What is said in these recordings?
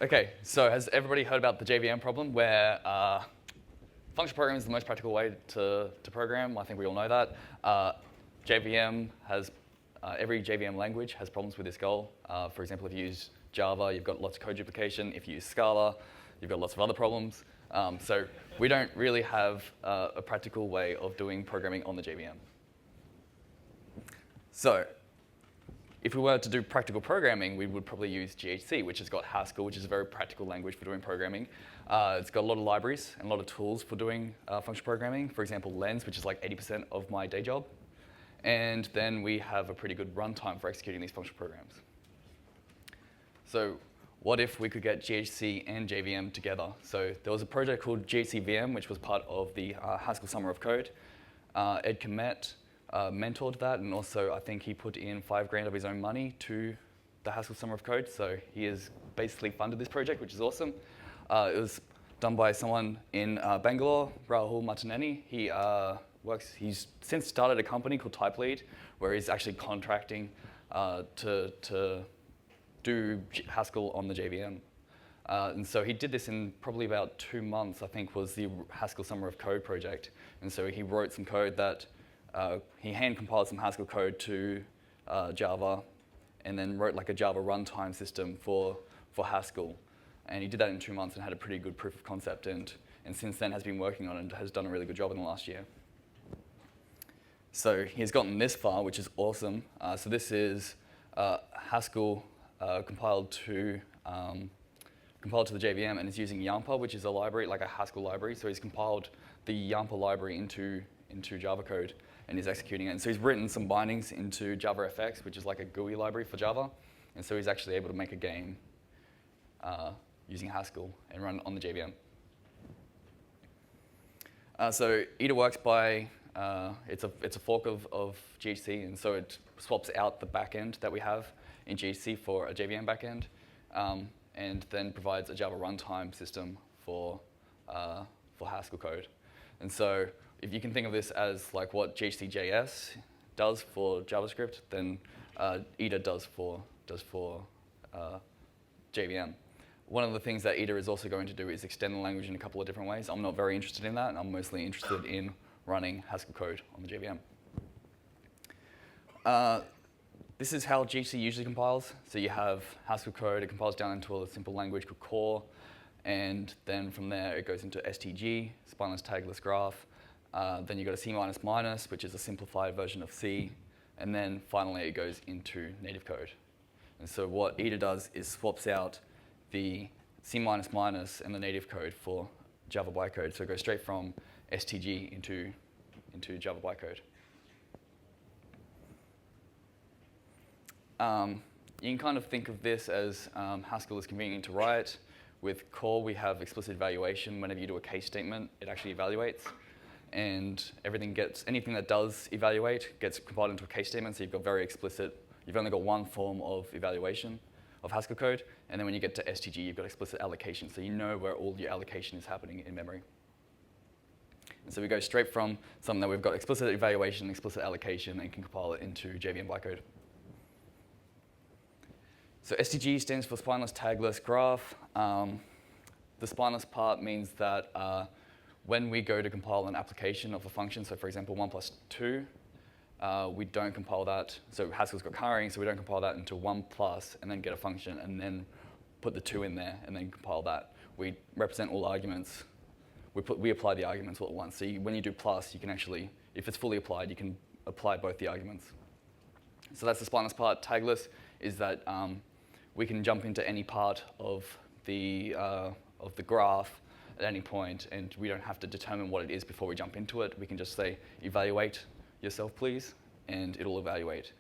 Okay, so has everybody heard about the JVM problem where functional programming is the most practical way to program? I think we all know that. JVM has, every JVM language has problems with this goal. For example, if you use Java, you've got lots of code duplication. If you use Scala, you've got lots of other problems. So we don't really have a practical way of doing programming on the JVM. So if we were to do practical programming, we would probably use GHC, which has got Haskell, which is a very practical language for doing programming. It's got a lot of libraries and a lot of tools for doing functional programming. For example, Lens, which is like 80% of my day job. And then we have a pretty good runtime for executing these functional programs. So what if we could get GHC and JVM together? So there was a project called JVM, which was part of the Haskell Summer of Code. Ed Komet mentored that, and also I think he put in $5,000 of his own money to the Haskell Summer of Code. So he has basically funded this project, which is awesome. It was done by someone in Bangalore, Rahul Martineni. He's since started a company called TypeLead, where he's actually contracting to do Haskell on the JVM. And so he did this in probably about 2 months, I think, was the Haskell Summer of Code project. And so he wrote some code that he hand compiled some Haskell code to Java, and then wrote like a Java runtime system for Haskell. And he did that in 2 months and had a pretty good proof of concept, and since then has been working on it and has done a really good job in the last year. So he's gotten this far, which is awesome. So this is Haskell compiled to the JVM, and it's using Yampa, which is a library, like a Haskell library. So he's compiled the Yampa library into Java code, and he's executing it. And so he's written some bindings into JavaFX, which is like a GUI library for Java. And so he's actually able to make a game using Haskell and run on the JVM. So EDA works by, it's a fork of GHC, and so it swaps out the backend that we have in GHC for a JVM backend, and then provides a Java runtime system for Haskell code. And so if you can think of this as like what GHC.js does for JavaScript, then EDA does for JVM. One of the things that EDA is also going to do is extend the language in a couple of different ways. I'm not very interested in that. I'm mostly interested in running Haskell code on the JVM. This is how GHC usually compiles. So you have Haskell code. It compiles down into a simple language called core. And then from there, it goes into STG, spineless tagless graph. Then you've got a C++, which is a simplified version of C. And then finally, it goes into native code. And so what EDA does is swaps out the C++ and the native code for Java bytecode. So it goes straight from STG into Java bytecode. You can kind of think of this as Haskell is convenient to write. With core, we have explicit evaluation. Whenever you do a case statement, it actually evaluates. And anything that does evaluate gets compiled into a case statement. So you've got very explicit, you've only got one form of evaluation of Haskell code. And then when you get to STG, you've got explicit allocation. So you know where all your allocation is happening in memory. And so we go straight from something that we've got explicit evaluation, explicit allocation, and can compile it into JVM bytecode. So STG stands for spineless tagless graph. The spineless part means that when we go to compile an application of a function, so for example, 1 plus 2, we don't compile that. So Haskell's got carrying, so we don't compile that into 1 plus and then get a function and then put the 2 in there and then compile that. We represent all arguments. We apply the arguments all at once. So when you do plus, you can actually, if it's fully applied, you can apply both the arguments. So that's the spineless part. Tagless is that we can jump into any part of the graph at any point, and we don't have to determine what it is before we jump into it. We can just say, evaluate yourself, please, and it'll evaluate.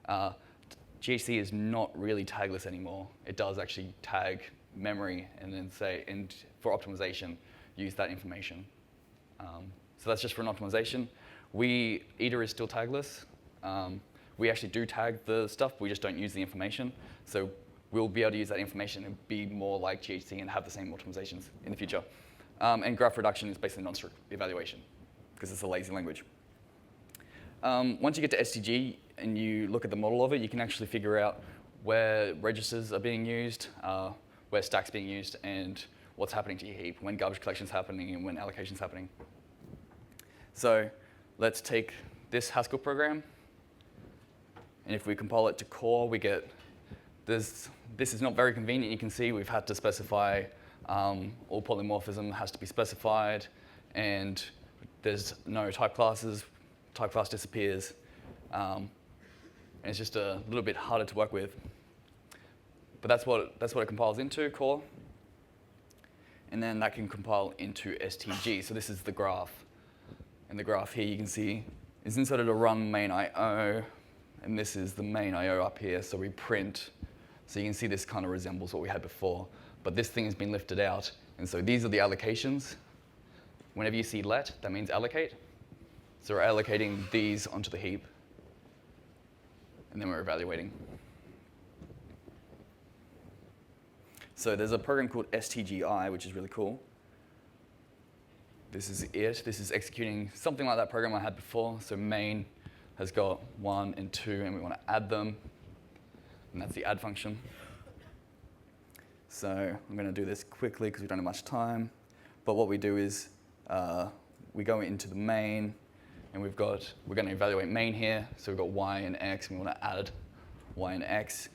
GHC is not really tagless anymore. It does actually tag memory and then say, and for optimization, use that information. So that's just for an optimization. EDA is still tagless. We actually do tag the stuff, but we just don't use the information. So we'll be able to use that information and be more like GHC and have the same optimizations in the future. And graph reduction is basically non-strict evaluation because it's a lazy language. Once you get to STG and you look at the model of it, you can actually figure out where registers are being used, where stack's being used and what's happening to your heap, when garbage collection's happening and when allocation's happening. So let's take this Haskell program, and if we compile it to core, we get this is not very convenient. You can see we've had to specify all polymorphism has to be specified, and there's no type classes. Type class disappears, and it's just a little bit harder to work with. But that's what it compiles into, core, and then that can compile into STG. So this is the graph. And the graph here you can see is inserted a run main IO, and this is the main IO up here. So we print. So you can see this kind of resembles what we had before, but this thing has been lifted out, and so these are the allocations. Whenever you see let, that means allocate. So we're allocating these onto the heap, and then we're evaluating. So there's a program called STGI, which is really cool. This is it. This is executing something like that program I had before. So main has got 1 and 2, and we want to add them. And that's the add function. So I'm going to do this quickly because we don't have much time. But what we do is we go into the main, and we're going to evaluate main here. So we've got y and x, and we want to add y and x.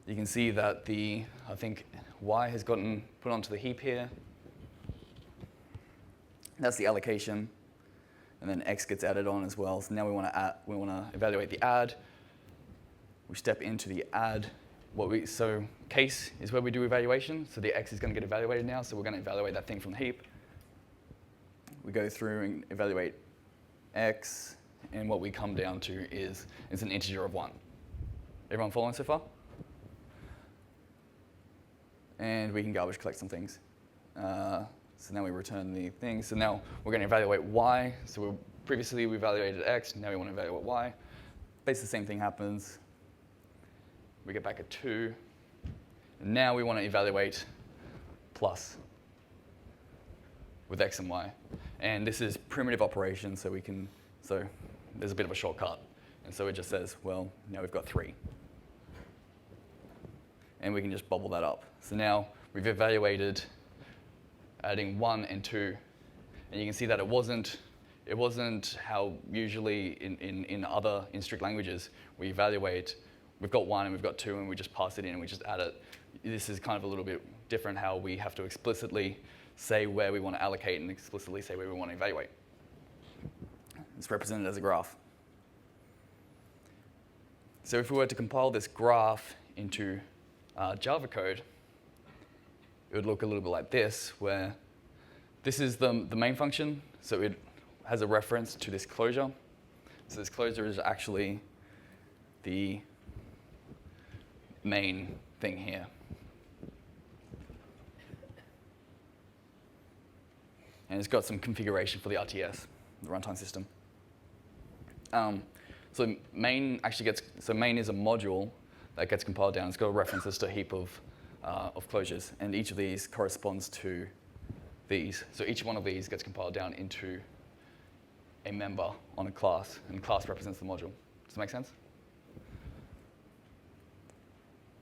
You can see that I think y has gotten put onto the heap here. That's the allocation. And then x gets added on as well. So now we want to evaluate the add. We step into the add. So case is where we do evaluation. So the x is going to get evaluated now. So we're going to evaluate that thing from the heap. We go through and evaluate x, and what we come down to is an integer of 1. Everyone following so far? And we can garbage collect some things. So now we return the thing. So now we're going to evaluate y. So previously we evaluated x. Now we want to evaluate y. Basically the same thing happens. We get back a 2. And now we want to evaluate plus with x and y. And this is primitive operation, so there's a bit of a shortcut. And so it just says, well, now we've got 3. And we can just bubble that up. So now we've evaluated adding 1 and 2. And you can see that it wasn't how usually in strict languages we evaluate, we've got 1 and we've got 2 and we just pass it in and we just add it. This is kind of a little bit different how we have to explicitly say where we want to allocate and explicitly say where we want to evaluate. It's represented as a graph. So if we were to compile this graph into Java code, it would look a little bit like this, where this is the main function. So it has a reference to this closure. So this closure is actually the main thing here. And it's got some configuration for the RTS, the runtime system. So main is a module that gets compiled down. It's got references to a heap of closures, and each of these corresponds to these. So each one of these gets compiled down into a member on a class, and the class represents the module. Does that make sense?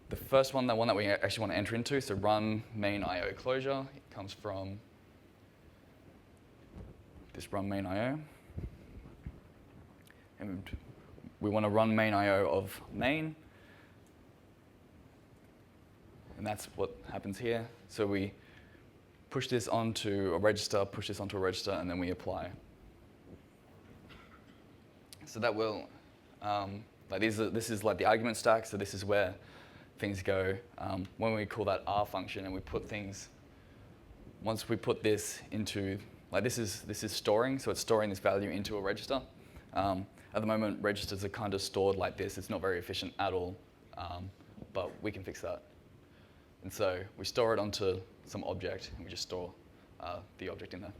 The first one, the one that we actually want to enter into, so run main IO closure, it comes from this run main IO. And we want to run main IO of main. And that's what happens here. So we push this onto a register, and then we apply. So that will, this is like the argument stack, so this is where things go. When we call that R function and we put things, once we put this into, this is storing, so it's storing this value into a register. At the moment, registers are kind of stored like this. It's not very efficient at all, but we can fix that. And so we store it onto some object, and we just store the object in there.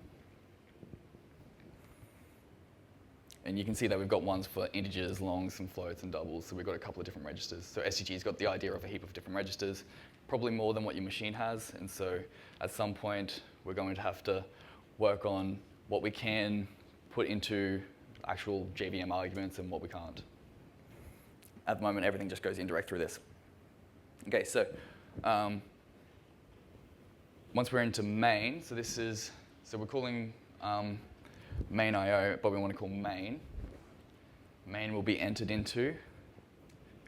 And you can see that we've got ones for integers, longs, and floats, and doubles. So we've got a couple of different registers. So STG's got the idea of a heap of different registers, probably more than what your machine has. And so at some point, we're going to have to work on what we can put into actual JVM arguments and what we can't. at the moment, everything just goes indirect through this. Okay, so once we're into main, so we're calling main IO, but we want to call main. Main will be entered into.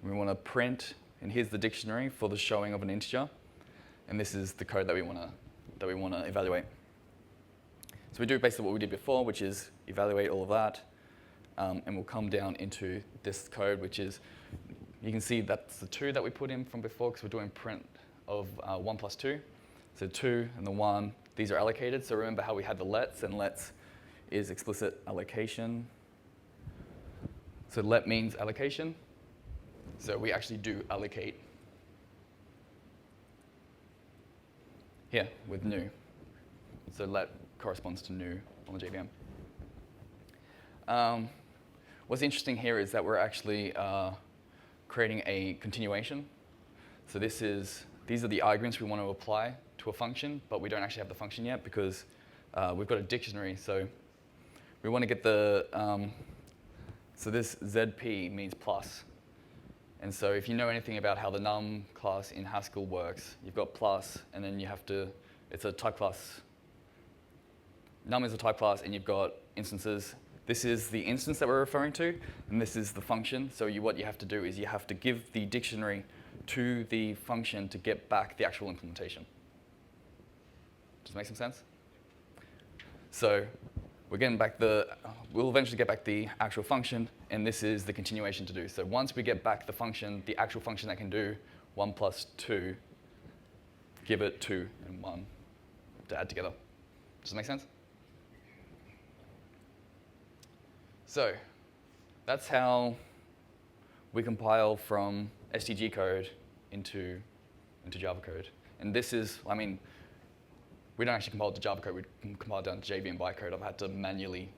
We want to print, and here's the dictionary for the showing of an integer, and this is the code that we want to evaluate. So we do basically what we did before, which is evaluate all of that, and we'll come down into this code, which is, you can see that's the 2 that we put in from before, because we're doing print of 1 plus 2. So 2 and the 1, these are allocated. So remember how we had the lets, and lets is explicit allocation. So let means allocation. So we actually do allocate here with new. So let corresponds to new on the JVM. What's interesting here is that we're actually creating a continuation. So these are the arguments we want to apply to a function, but we don't actually have the function yet because we've got a dictionary. So we want to get the, so this ZP means plus. And so if you know anything about how the num class in Haskell works, you've got plus, and then you have to, it's a type class. Num is a type class, and you've got instances. This is the instance that we're referring to, and this is the function. So what you have to do is you have to give the dictionary to the function to get back the actual implementation. Does that make some sense? So we're getting back we'll eventually get back the actual function, and this is the continuation to do. So once we get back the function, the actual function that can do 1 plus 2, give it 2 and 1 to add together. Does that make sense? So that's how we compile from STG code into Java code. And this is, I mean, we don't actually compile it to Java code, we compile it down to JVM bytecode. I've had to manually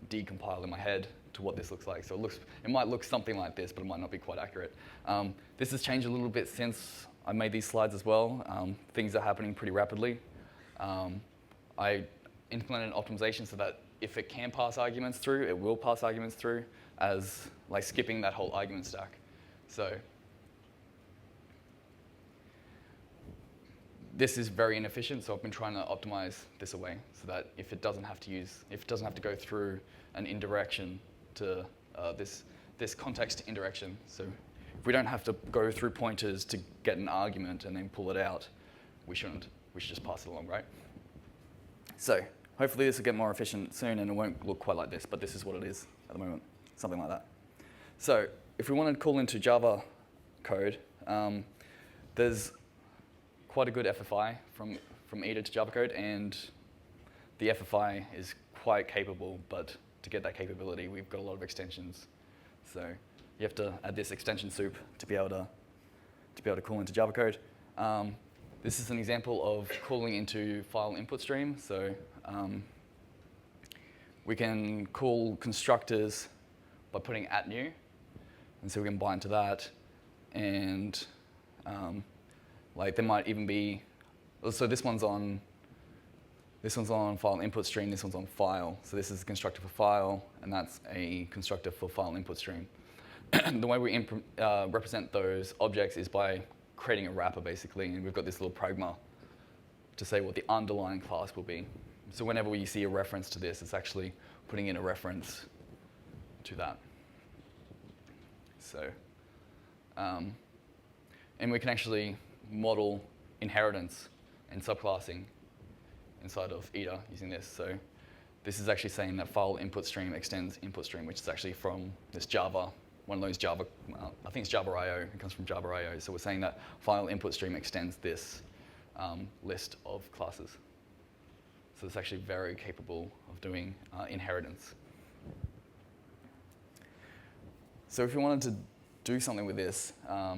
decompile in my head to what this looks like. So it might look something like this, but it might not be quite accurate. This has changed a little bit since I made these slides as well. Things are happening pretty rapidly. I implemented an optimization so that if it can pass arguments through, it will pass arguments through as like skipping that whole argument stack. So this is very inefficient, so I've been trying to optimize this away so that if it doesn't have to go through an indirection to this context indirection. So if we don't have to go through pointers to get an argument and then pull it out, we shouldn't. We should just pass it along, right? So hopefully this will get more efficient soon and it won't look quite like this, but this is what it is at the moment, something like that. So if we want to call into Java code, there's quite a good FFI from EDA to Java code, and the FFI is quite capable, but to get that capability, we've got a lot of extensions. So you have to add this extension soup to be able to call into Java code. This is an example of calling into file input stream. So we can call constructors by putting @new, and so we can bind to that, and like there might even be, so this one's on file input stream, this one's on file. So this is a constructor for file, and that's a constructor for file input stream. The way we represent those objects is by creating a wrapper, basically, and we've got this little pragma to say what the underlying class will be. So whenever you see a reference to this, it's actually putting in a reference to that. So, and we can actually model inheritance and subclassing inside of EDA using this. So this is actually saying that file input stream extends input stream, which is actually from this Java, one of those Java, I think it's Java IO, it comes from Java IO. So we're saying that file input stream extends this list of classes. So it's actually very capable of doing inheritance. So if you wanted to do something with this, I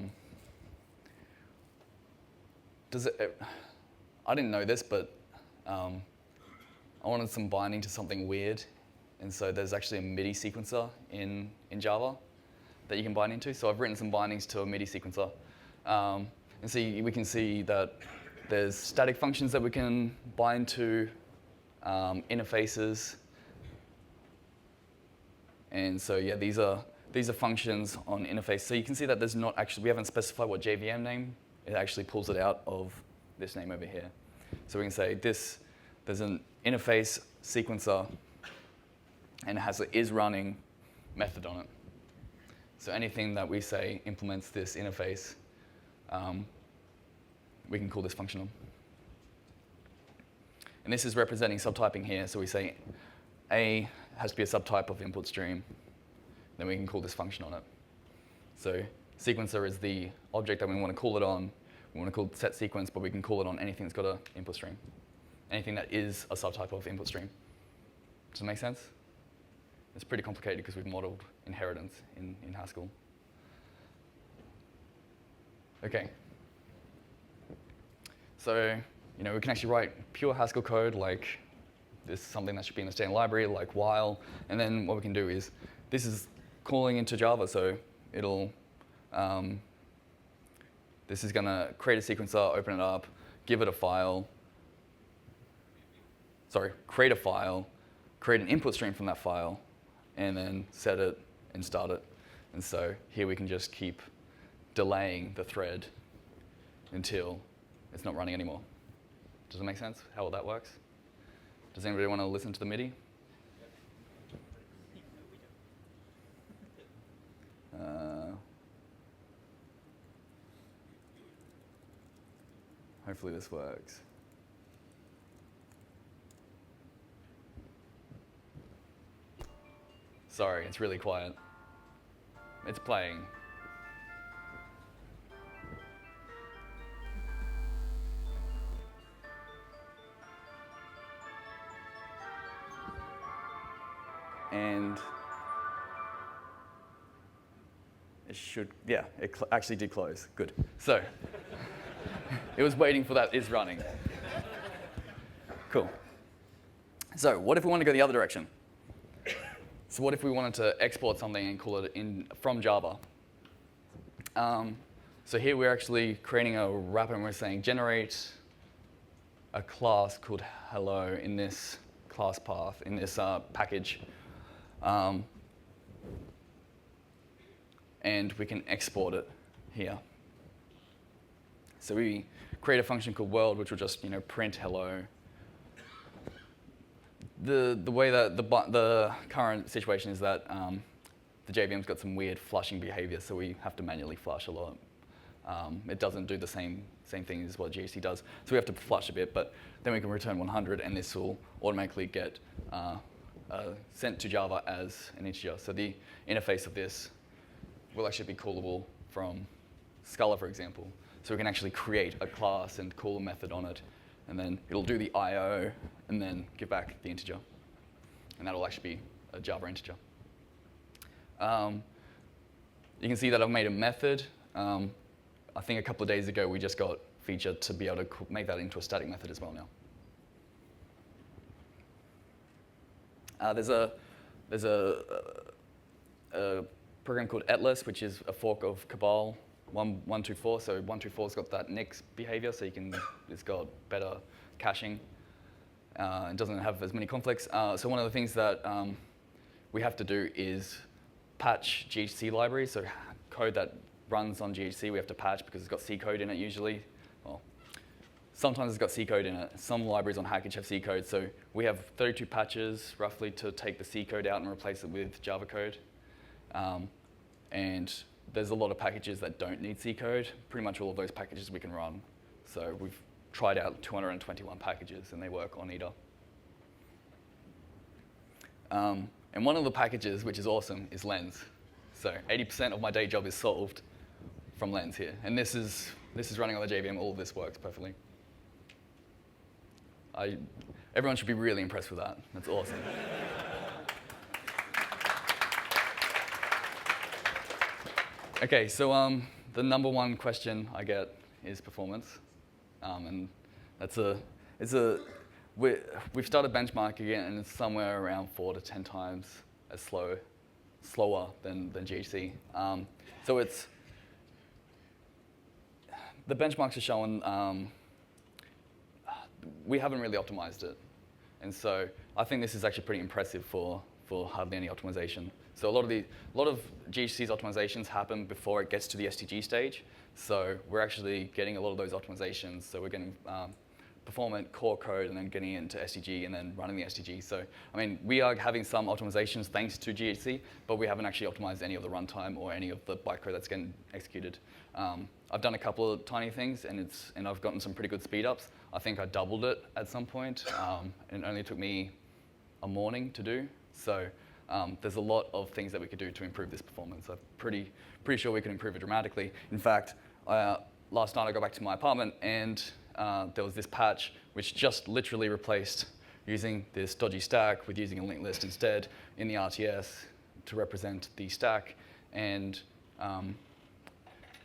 didn't know this, but I wanted some binding to something weird. And so there's actually a MIDI sequencer in Java that you can bind into. So I've written some bindings to a MIDI sequencer. And so we can see that there's static functions that we can bind to, interfaces. And so yeah, these are these are functions on interface. So you can see that there's not actually, we haven't specified what JVM name. It actually pulls it out of this name over here. So we can say there's an interface sequencer, and it has an isRunning method on it. So anything that we say implements this interface, we can call this function on. And this is representing subtyping here. So we say A has to be a subtype of input stream. Then we can call this function on it. So sequencer is the object that we want to call it on. We want to call it set sequence, but we can call it on anything that's got an input stream. Anything that is a subtype of input stream. Does that make sense? It's pretty complicated because we've modeled inheritance in Haskell. OK. So we can actually write pure Haskell code, like this is something that should be in the standard library, like while. And then what we can do is, this is calling into Java, so it'll, this is going to create a sequencer, open it up, give it a file, create a file, create an input stream from that file, and then set it and start it. And so here we can just keep delaying the thread until it's not running anymore. Does that make sense, how all that works? Does anybody want to listen to the MIDI? Hopefully this works. Sorry, it's really quiet. It's playing. And it should, yeah, it actually did close. Good. So it was waiting for that is running. Cool. So what if we want to go the other direction? So what if we wanted to export something and call it in from Java? So here we're actually creating a wrapper, and we're saying generate a class called hello in this class path, in this package. And we can export it here. So we create a function called world, which will just print hello. The way that the current situation is that the JVM's got some weird flushing behavior, so we have to manually flush a lot. It doesn't do the same thing as what GHC does, so we have to flush a bit, but then we can return 100, and this will automatically get sent to Java as an integer. So the interface of this will actually be callable from Scala, for example. So we can actually create a class and call a method on it, and then it'll do the I/O and then give back the integer. And that'll actually be a Java integer. You can see that I've made a method. I think a couple of days ago we just got featured to be able to make that into a static method as well now. There's a program called Etlas, which is a fork of Cabal 124. So 124's got that nix behavior, so it's got better caching. It doesn't have as many conflicts. So one of the things that we have to do is patch GHC libraries. So code that runs on GHC we have to patch because it's got C code in it usually. Well, sometimes it's got C code in it. Some libraries on Hackage have C code. So we have 32 patches roughly to take the C code out and replace it with Java code. And there's a lot of packages that don't need C code. Pretty much all of those packages we can run. So we've tried out 221 packages, and they work on either. And one of the packages, which is awesome, is Lens. So 80% of my day job is solved from Lens here. And this is running on the JVM. All of this works perfectly. Everyone should be really impressed with that. That's awesome. OK, so the number one question I get is performance. And we've started benchmarking it, and it's somewhere around 4 to 10 times as slower than GHC. So the benchmarks are showing we haven't really optimized it. And so I think this is actually pretty impressive for for hardly any optimization. So a lot of GHC's optimizations happen before it gets to the STG stage. So we're actually getting a lot of those optimizations. So we're getting performant core code and then getting it into STG and then running the STG. So, I mean, we are having some optimizations thanks to GHC, but we haven't actually optimized any of the runtime or any of the bytecode that's getting executed. I've done a couple of tiny things, and I've gotten some pretty good speed ups. I think I doubled it at some point, and it only took me a morning to do. So there's a lot of things that we could do to improve this performance. I'm pretty sure we could improve it dramatically. In fact, last night I got back to my apartment, and there was this patch which just literally replaced using this dodgy stack with using a linked list instead in the RTS to represent the stack, and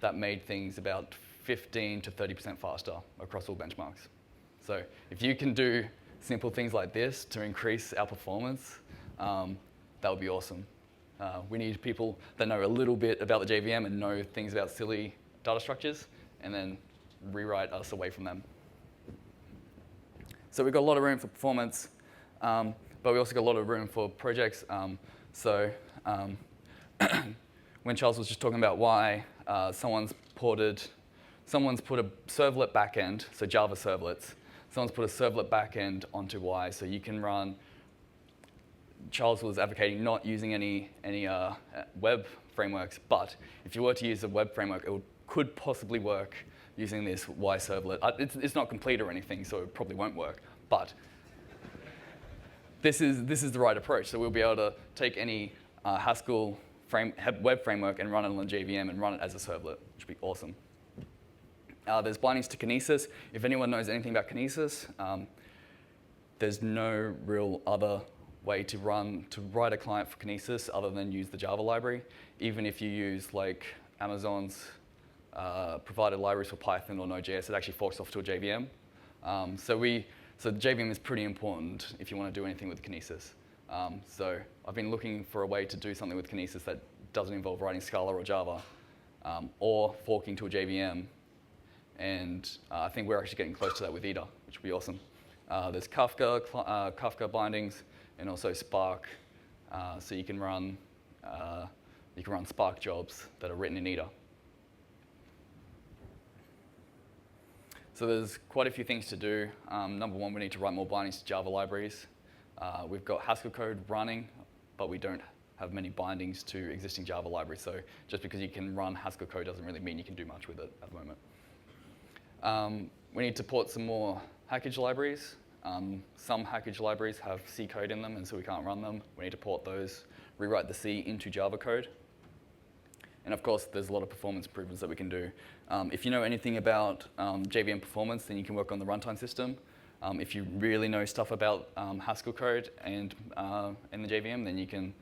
that made things about 15 to 30% faster across all benchmarks. So if you can do simple things like this to increase our performance, that would be awesome. We need people that know a little bit about the JVM and know things about silly data structures, and then rewrite us away from them. So we've got a lot of room for performance, but we also got a lot of room for projects. When Charles was just talking about why someone's put a servlet backend, so Java servlets, someone's put a servlet backend onto Y, so you can run. Charles was advocating not using any web frameworks, but if you were to use a web framework, it could possibly work using this Y servlet. It's not complete or anything, so it probably won't work. But this is the right approach. So we'll be able to take any Haskell web framework and run it on the JVM and run it as a servlet, which would be awesome. There's bindings to Kinesis. If anyone knows anything about Kinesis, there's no real other way to write a client for Kinesis other than use the Java library. Even if you use like Amazon's provided libraries for Python or Node.js, it actually forks off to a JVM. So the JVM is pretty important if you want to do anything with Kinesis. So I've been looking for a way to do something with Kinesis that doesn't involve writing Scala or Java, or forking to a JVM. And I think we're actually getting close to that with Ida, which would be awesome. There's Kafka bindings, and also Spark. So you can run Spark jobs that are written in Ida. So there's quite a few things to do. Number one, we need to write more bindings to Java libraries. We've got Haskell code running, but we don't have many bindings to existing Java libraries. So just because you can run Haskell code doesn't really mean you can do much with it at the moment. We need to port some more package libraries. Some package libraries have C code in them, and so we can't run them. We need to port those, rewrite the C into Java code. And of course, there's a lot of performance improvements that we can do. If you know anything about JVM performance, then you can work on the runtime system. If you really know stuff about Haskell code and in the JVM, then you can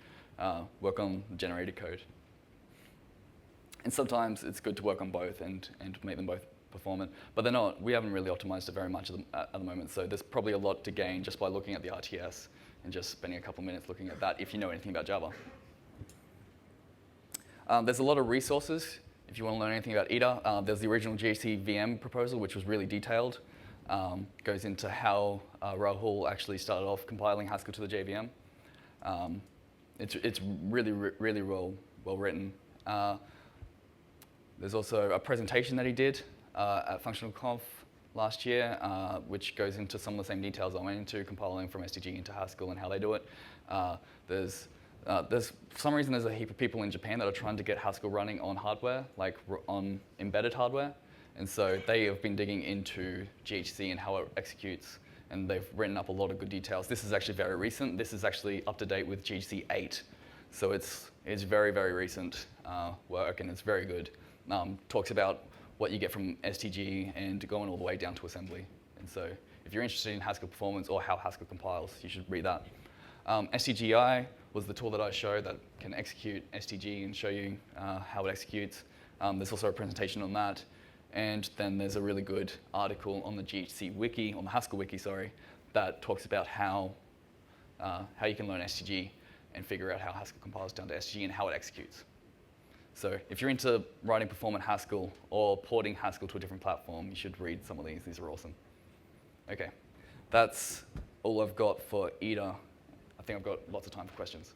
work on generated code. And sometimes it's good to work on both and make them both performant. But they're not. We haven't really optimized it very much at the moment, so there's probably a lot to gain just by looking at the RTS and just spending a couple minutes looking at that if you know anything about Java. There's a lot of resources if you want to learn anything about Ida. There's the original JVM proposal, which was really detailed. Goes into how Rahul actually started off compiling Haskell to the JVM. It's really well written. There's also a presentation that he did at Functional Conf last year, which goes into some of the same details I went into, compiling from STG into Haskell and how they do it. There's for some reason there's a heap of people in Japan that are trying to get Haskell running on hardware, like on embedded hardware. And so they have been digging into GHC and how it executes, and they've written up a lot of good details. This is actually very recent. This is actually up to date with GHC 8. So it's very, very recent work, and it's very good. Talks about what you get from STG and going all the way down to assembly. And so if you're interested in Haskell performance or how Haskell compiles, you should read that. STGI was the tool that I showed that can execute STG and show you how it executes. There's also a presentation on that. And then there's a really good article on the GHC wiki, on the Haskell wiki, sorry, that talks about how you can learn STG and figure out how Haskell compiles down to STG and how it executes. So if you're into writing performant Haskell or porting Haskell to a different platform, you should read some of these. These are awesome. Okay, that's all I've got for Ida. I think I've got lots of time for questions.